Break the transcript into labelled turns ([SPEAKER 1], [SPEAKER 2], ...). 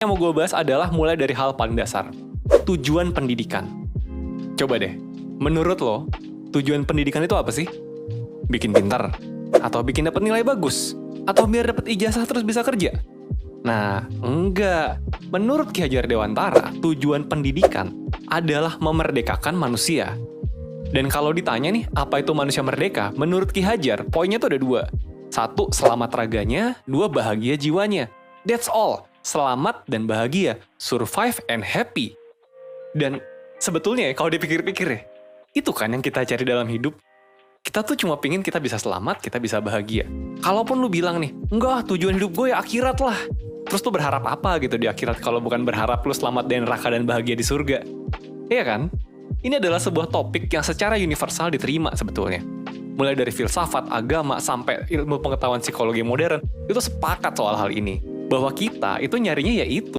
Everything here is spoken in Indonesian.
[SPEAKER 1] Yang mau gue bahas adalah mulai dari hal paling dasar. Tujuan pendidikan. Coba deh, menurut lo, tujuan pendidikan itu apa sih? Bikin pintar? Atau bikin dapat nilai bagus? Atau biar dapat ijazah terus bisa kerja? Nah, enggak. Menurut Ki Hajar Dewantara, tujuan pendidikan adalah memerdekakan manusia. Dan kalau ditanya nih, apa itu manusia merdeka? Menurut Ki Hajar, poinnya tuh ada dua. Satu, selamat raganya. Dua, bahagia jiwanya. That's all. Selamat dan bahagia. Survive and happy. Dan sebetulnya kalau dipikir-pikir ya, itu kan yang kita cari dalam hidup. Kita tuh cuma pingin kita bisa selamat, kita bisa bahagia. Kalaupun lu bilang nih, enggak, tujuan hidup gue ya akhirat lah. Terus lu berharap apa gitu di akhirat kalau bukan berharap lu selamat dari neraka dan bahagia di surga? Iya kan? Ini adalah sebuah topik yang secara universal diterima sebetulnya. Mulai dari filsafat, agama, sampai ilmu pengetahuan psikologi modern, itu sepakat soal hal ini. Bahwa kita itu nyarinya ya itu.